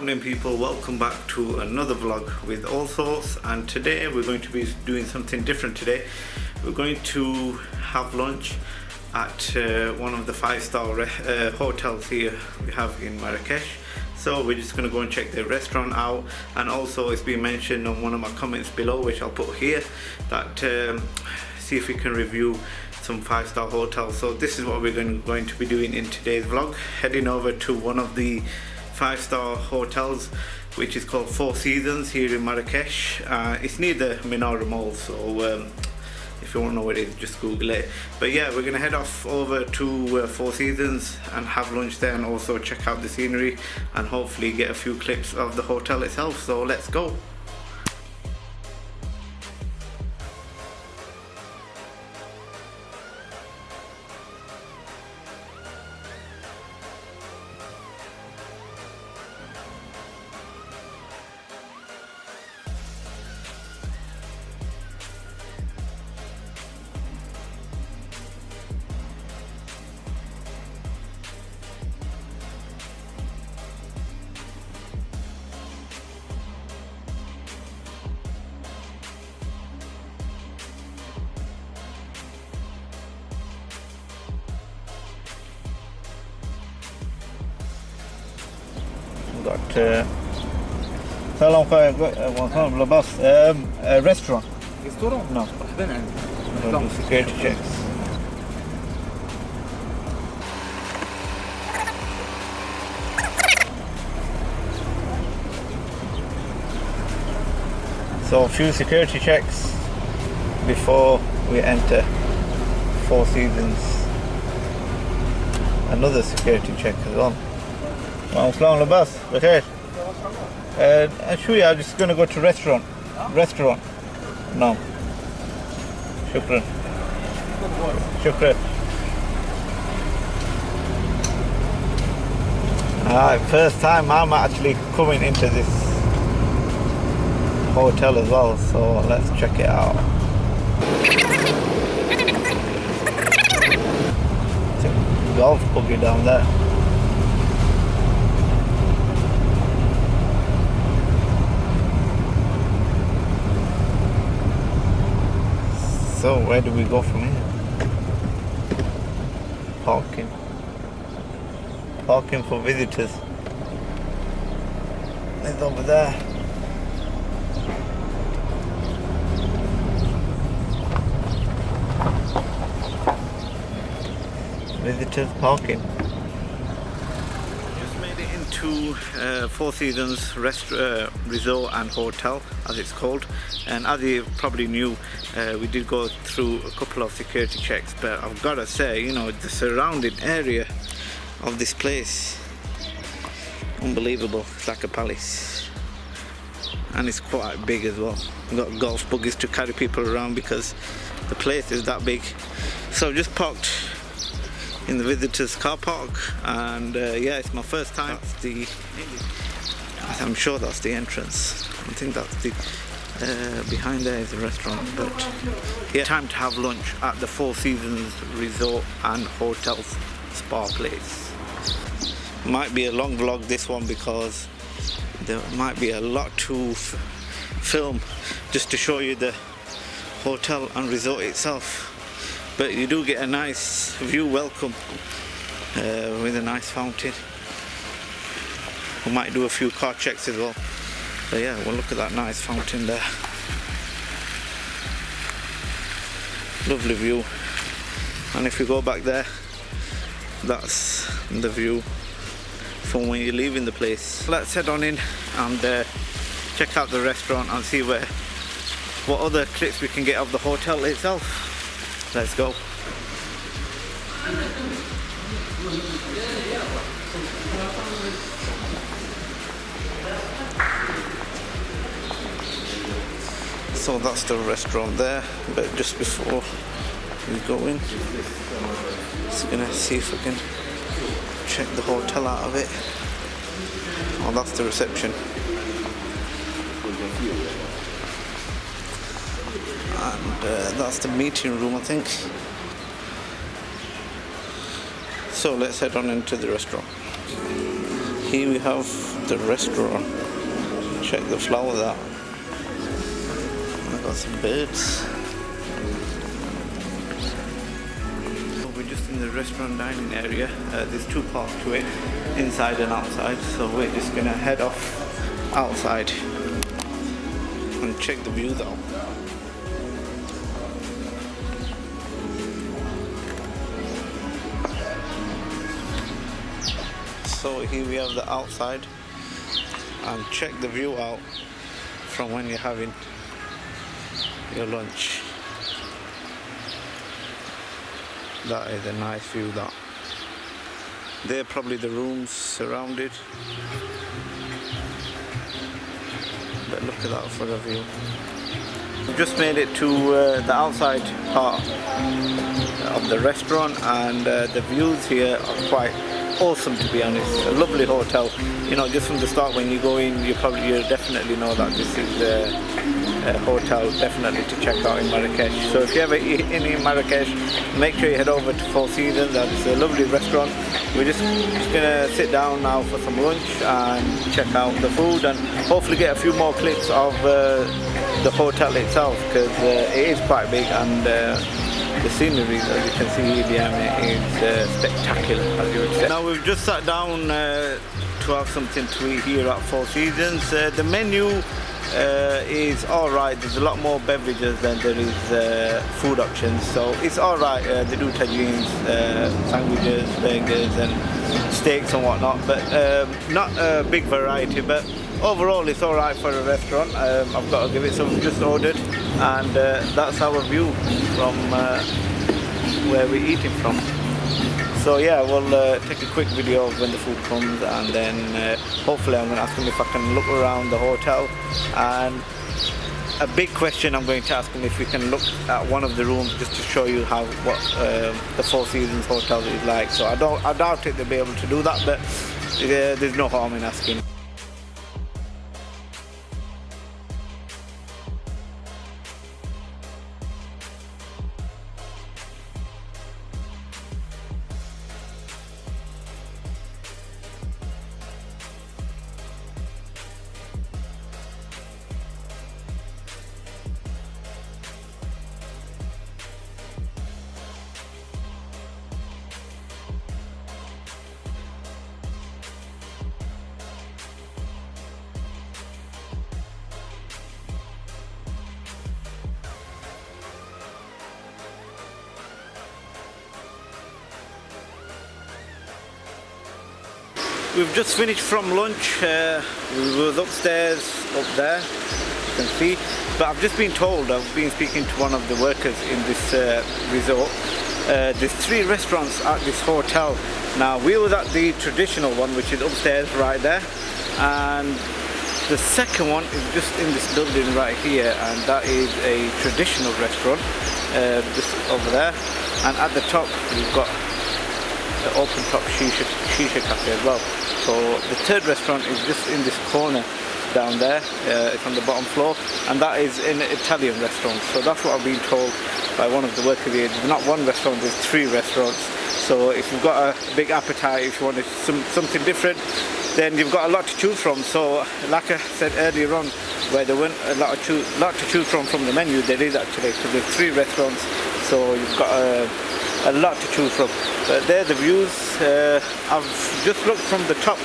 happening, people? Welcome back to another vlog with Allsortzz, and today we're going to be doing something different. Today we're going to have lunch at one of the 5-star hotels here we have in Marrakech. So we're just going to go and check the restaurant out, and also it's been mentioned on one of my comments below, which I'll put here, that see if we can review some 5-star hotels. So this is what we're going to be doing in today's vlog, heading over to one of the 5-star hotels, which is called Four Seasons here in Marrakech. It's near the Minara Mall, so if you want to know where it is, just Google it. But yeah, we're going to head off over to Four Seasons and have lunch there, and also check out the scenery and hopefully get a few clips of the hotel itself. So let's go. got سلام خير وصلنا بالباص restaurant. ريستورون؟ No. مرحبا عندك. Security checks. So a few security checks before we enter Four Seasons. Another security check as well. السلام لباس بخير. شوية just gonna go to restaurant. No. شكرا. Alright, first time I'm actually coming into this hotel as well, so let's check it out. It's a golf buggy down there. So where do we go from here? Parking for visitors is over there. Visitors parking. Just made it into Four Seasons resort and hotel, as it's called. And as you probably knew, we did go through a couple of security checks, but I've got to say, you know, the surrounding area of this place, unbelievable. It's like a palace, and it's quite big as well. We've got golf buggies to carry people around because the place is that big. So I've just parked in the visitors car park, and yeah, it's my first time. I'm sure that's the entrance. I think that's the behind there is a restaurant. But yeah, time to have lunch at the Four Seasons resort and hotel spa place. Might be a long vlog, this one, because there might be a lot to film just to show you the hotel and resort itself. But you do get a nice view welcome with a nice fountain. We might do a few car checks as well. But yeah, we'll look at that nice fountain there. Lovely view. And if you go back there, that's the view from when you're leaving the place. Let's head on in and check out the restaurant and see what other clips we can get of the hotel itself. Let's go. So that's the restaurant there, but just before we go in, just gonna see if we can check the hotel out of it. Oh, that's the reception. And that's the meeting room, I think. So let's head on into the restaurant. Here we have the restaurant. Check the flowers out. I've got some birds. We're just in the restaurant dining area. There's two parts to it, inside and outside. So we're just gonna head off outside and check the views out. So here we have the outside, and check the view out from when you're having your lunch. That is a nice view. That they're probably the rooms surrounded, but look at that for a view. We've just made it to the outside part of the restaurant, and the views here are quite awesome, to be honest. A lovely hotel. You know, just from the start when you go in, you definitely know that this is a hotel definitely to check out in Marrakech. So if you're ever in Marrakech, make sure you head over to Four Seasons. That's a lovely restaurant. We're just gonna sit down now for some lunch and check out the food, and hopefully get a few more clips of the hotel itself, because it is quite big, and the scenery, as you can see here behind me, is spectacular, as you would say. Now we've just sat down to have something to eat here at Four Seasons. The menu is alright. There's a lot more beverages than there is food options, so it's alright. They do tagines, sandwiches, burgers and steaks and whatnot, but not a big variety. But overall it's alright for a restaurant. I've got to give it, so we've just ordered, and that's our view from where we're eating from. So yeah, we'll take a quick video of when the food comes, and then hopefully I'm going to ask him if I can look around the hotel. And a big question I'm going to ask him if we can look at one of the rooms, just to show you what the Four Seasons hotel is like. So I doubt it they'll be able to do that, but there's no harm in asking. We've just finished from lunch. We was upstairs, up there, you can see. But I've just been told, I've been speaking to one of the workers in this resort. There's 3 restaurants at this hotel. Now, we was at the traditional one, which is upstairs right there. And the second one is just in this building right here, and that is a traditional restaurant, just over there. And at the top, we've got the open top shisha cafe as well. So the third restaurant is just in this corner down there. It's on the bottom floor, and that is an Italian restaurant. So that's what I've been told by one of the workers here. There's not one restaurant, there's 3 restaurants. So if you've got a big appetite, if you wanted something different, then you've got a lot to choose from. So like I said earlier on, where there weren't a lot to choose from the menu, there is actually, because there's 3 restaurants, so you've got a lot to choose from. But there are the views. I've just looked from the top.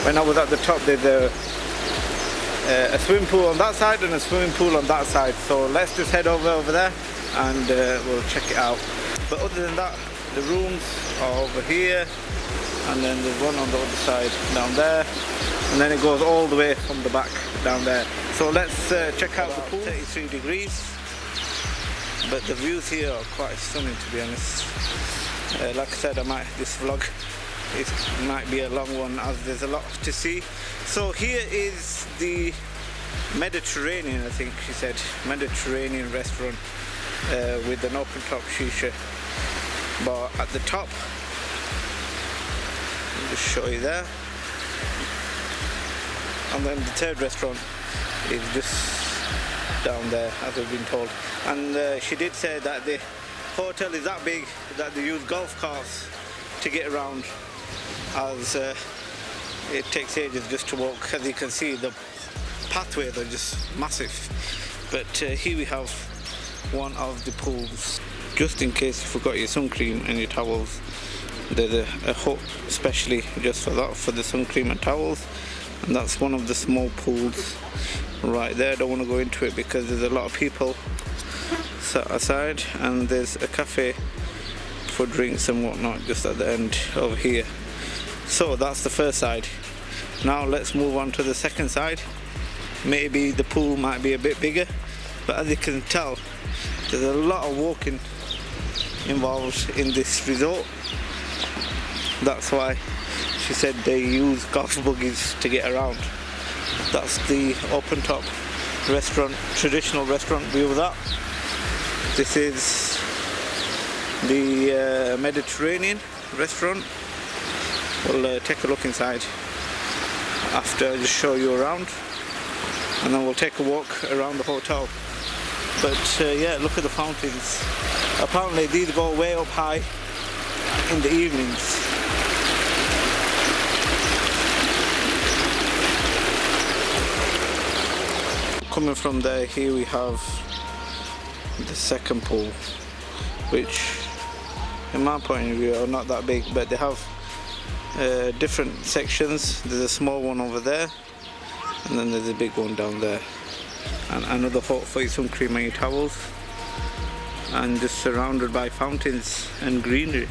When I was at the top, there's a swimming pool on that side and a swimming pool on that side. So let's just head over there, and we'll check it out. But other than that, the rooms are over here, and then there's one on the other side down there, and then it goes all the way from the back down there. So let's check out the pool. 33 degrees. But the views here are quite stunning, to be honest. Like I said, this vlog might be a long one, as there's a lot to see. So here is the Mediterranean, I think she said, Mediterranean restaurant with an open top shisha bar at the top. I'll just show you there. And then the third restaurant is just down there, as we've been told. And she did say that the hotel is that big that they use golf carts to get around, as it takes ages just to walk. As you can see, the pathways are just massive. But here we have one of the pools. Just in case you forgot your sun cream and your towels, there's a hut especially just for that, for the sun cream and towels. And that's one of the small pools right there. I don't want to go into it because there's a lot of people sat aside, and there's a cafe for drinks and whatnot just at the end over here. So that's the first side. Now let's move on to the second side. Maybe the pool might be a bit bigger, but as you can tell, there's a lot of walking involved in this resort. That's why she said they use golf buggies to get around. That's the open top restaurant, traditional restaurant view of that. This is the Mediterranean restaurant. We'll take a look inside after I just show you around, and then we'll take a walk around the hotel. But yeah, look at the fountains. Apparently these go way up high in the evenings. Coming from there, here we have the second pool, which in my point of view are not that big, but they have different sections. There's a small one over there, and then there's a big one down there, and another hut for your sun cream and your towels, and just surrounded by fountains and greenery.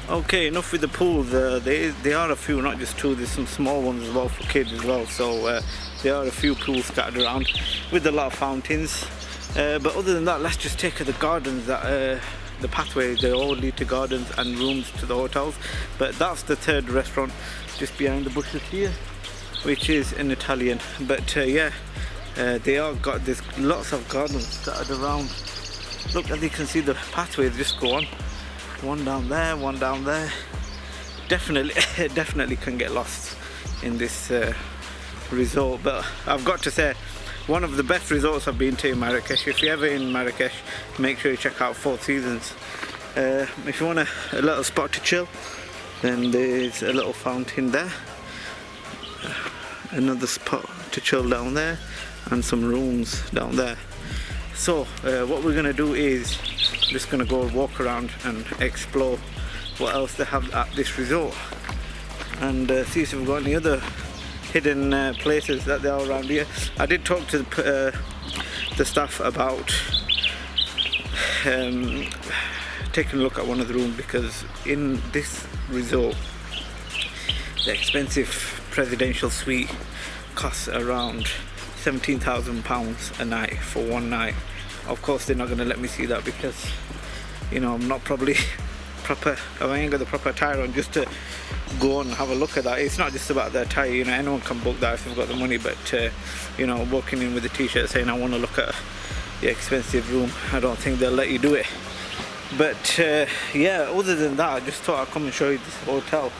Okay, enough with the pools. There are a few, not just two, there's some small ones as well for kids as well, so there are a few pools scattered around with a lot of fountains. But other than that, let's just take the gardens. That the pathways, they all lead to gardens and rooms to the hotels. But that's the third restaurant just behind the bushes here, which is an Italian. But yeah, they all got this lots of gardens scattered around. Look, as you can see, the pathways just go on. One down there, one down there. Definitely can get lost in this resort. But I've got to say, one of the best resorts I've been to in Marrakech. If you're ever in Marrakech, make sure you check out Four Seasons. If you want a little spot to chill, then there's a little fountain there, another spot to chill down there, and some rooms down there. So what we're gonna do is just gonna go walk around and explore what else they have at this resort, and see if we've got any other hidden places that there are around here. I did talk to the staff about taking a look at one of the rooms, because in this resort the expensive presidential suite costs around £17,000 a night for one night. Of course they're not going to let me see that, because you know I'm not probably proper, I ain't got the proper attire on just to go and have a look at that. It's not just about the attire, you know, anyone can book that if they've got the money, but you know, walking in with a t-shirt saying I want to look at the expensive room, I don't think they'll let you do it. But yeah, other than that, I just thought I'd come and show you this hotel.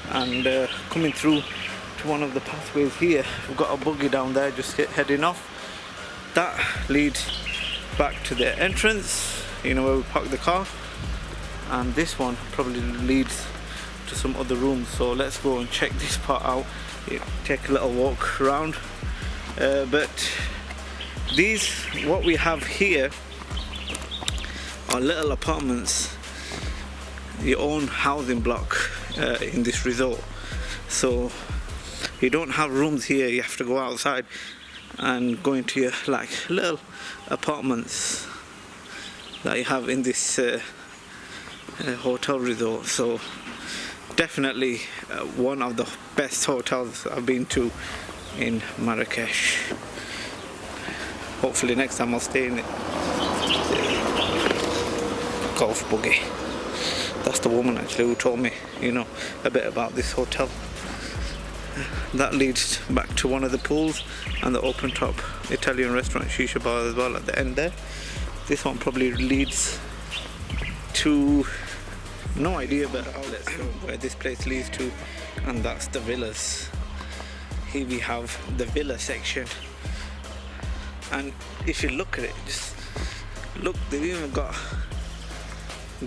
And coming through to one of the pathways here, we've got a buggy down there just heading off. That leads back to the entrance, you know, where we park the car, and this one probably leads to some other rooms. So let's go and check this part out, take a little walk around. But these, what we have here, are little apartments, your own housing block in this resort. So you don't have rooms here, you have to go outside and go into your like little apartments that you have in this hotel resort. So definitely one of the best hotels I've been to in Marrakech. Hopefully next time I'll stay in it. Golf buggy. That's the woman actually who told me, you know, a bit about this hotel. That leads back to one of the pools and the open top Italian restaurant, shisha bar as well at the end there. This one probably leads to, no idea, but let's go where this place leads to, and that's the villas. Here we have the villa section, and if you look at it, just look, they've even got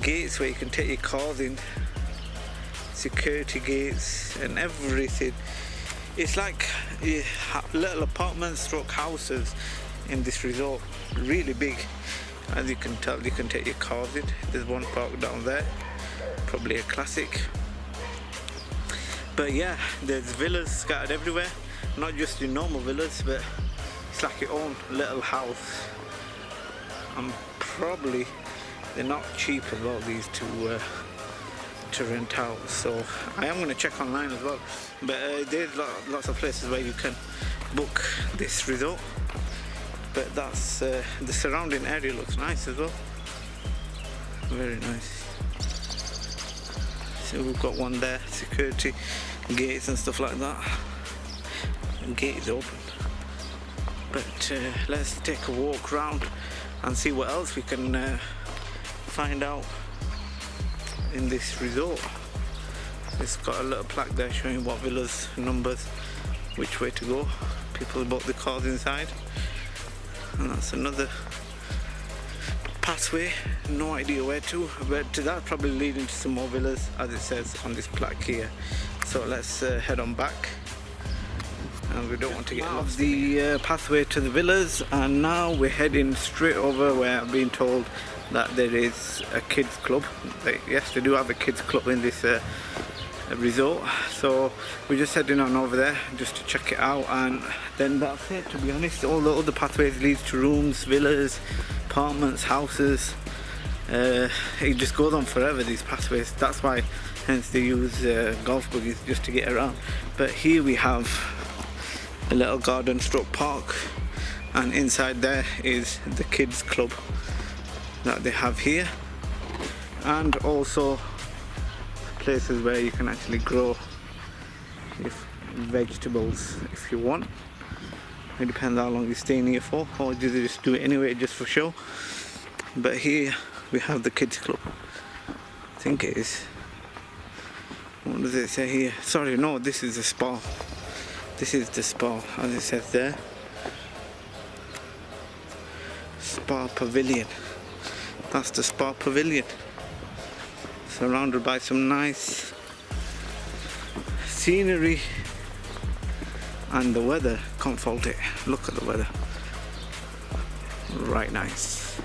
gates where you can take your cars in, security gates and everything. It's like little apartments stroke houses in this resort, really big. As you can tell, you can take your cars in. There's one parked down there, probably a classic. But yeah, there's villas scattered everywhere, not just your normal villas, but it's like your own little house. And probably they're not cheap as well, these to rent out. So I am going to check online as well, but there's lots of places where you can book this resort. But that's the surrounding area looks nice as well, very nice. So we've got one there, security gates and stuff like that. The gate is open. But let's take a walk around and see what else we can find out in this resort. It's got a little plaque there showing what villas, numbers, which way to go. People bought the cars inside. And that's another pathway, no idea where to, but that's probably leading to some more villas, as it says on this plaque here. So let's head on back, and we don't want to get lost. The pathway to the villas, and now we're heading straight over where I've been told that there is a kids club. Yes, they do have a kids club in this resort, so we're just heading on over there just to check it out, and then that's it. To be honest, all the other pathways lead to rooms, villas, apartments, houses. It just goes on forever, these pathways. That's why hence they use golf buggies just to get around. But here we have a little garden stroke park, and inside there is the kids club that they have here, and also places where you can actually grow vegetables if you want. It depends how long you're staying here for, or do they just do it anyway just for show. But here we have the kids club. I think it is. What does it say here? Sorry, no, this is the spa. This is the spa, as it says there. Spa pavilion. That's the spa pavilion. Surrounded by some nice scenery, and the weather, can't fault it. Look at the weather, right nice.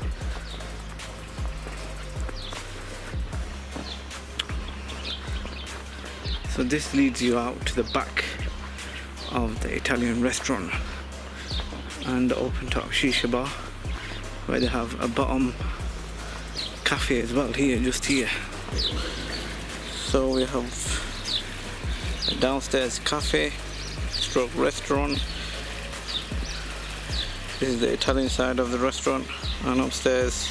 So this leads you out to the back of the Italian restaurant and the open top shisha bar, where they have a bottom cafe as well here, just here. So we have a downstairs cafe stroke restaurant. This is the Italian side of the restaurant, and upstairs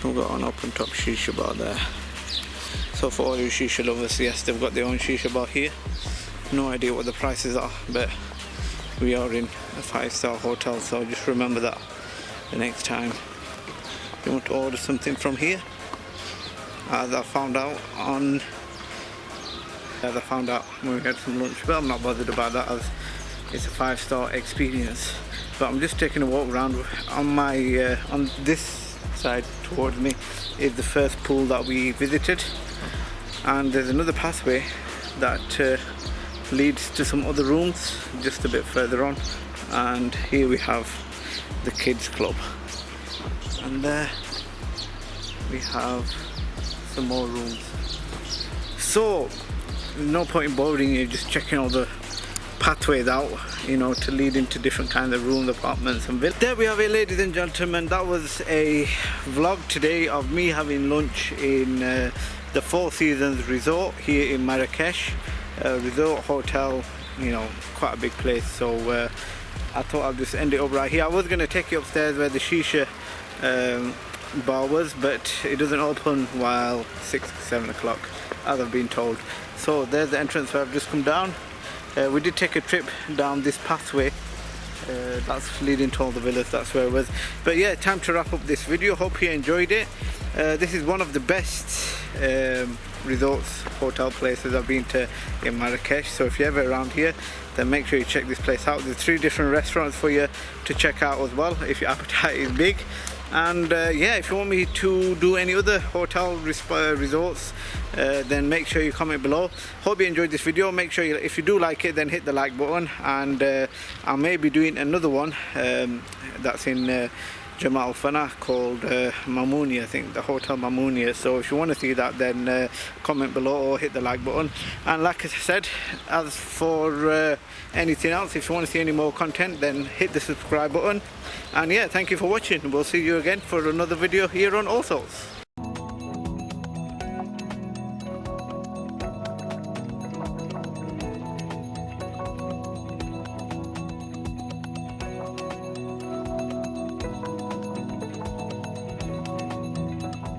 we've got an open top shisha bar there. So for all you shisha lovers, yes, they've got their own shisha bar here. No idea what the prices are, but we are in a 5-star hotel, so just remember that the next time you want to order something from here. As I found out when we had some lunch, but I'm not bothered about that as it's a 5-star experience. But I'm just taking a walk around. On my on this side towards me is the first pool that we visited, and there's another pathway that leads to some other rooms just a bit further on, and here we have the kids club, and there we have some more rooms. So there's no point in boring you, just checking all the pathways out, you know, to lead into different kinds of rooms, apartments and villas. There we have it, ladies and gentlemen. That was a vlog today of me having lunch in the Four Seasons resort here in Marrakech. Resort hotel, you know, quite a big place, so I thought I'll just end it up right here. I was going to take you upstairs where the shisha bar was, but it doesn't open while 6-7 o'clock, as I've been told. So there's the entrance where I've just come down. We did take a trip down this pathway that's leading to all the villas, that's where it was. But yeah, time to wrap up this video. Hope you enjoyed it. This is one of the best resorts, hotel places I've been to in Marrakech, so if you're ever around here, then make sure you check this place out. There's 3 different restaurants for you to check out as well if your appetite is big. And yeah, if you want me to do any other hotel resorts, then make sure you comment below. Hope you enjoyed this video. Make sure you, if you do like it, then hit the like button, and I may be doing another one that's in Jamal Fana called Mamouni, I think, the Hotel Mamouni. So if you want to see that, then comment below or hit the like button. And like I said, as for anything else, if you want to see any more content, then hit the subscribe button. And yeah, thank you for watching. We'll see you again for another video here on Allsortzz.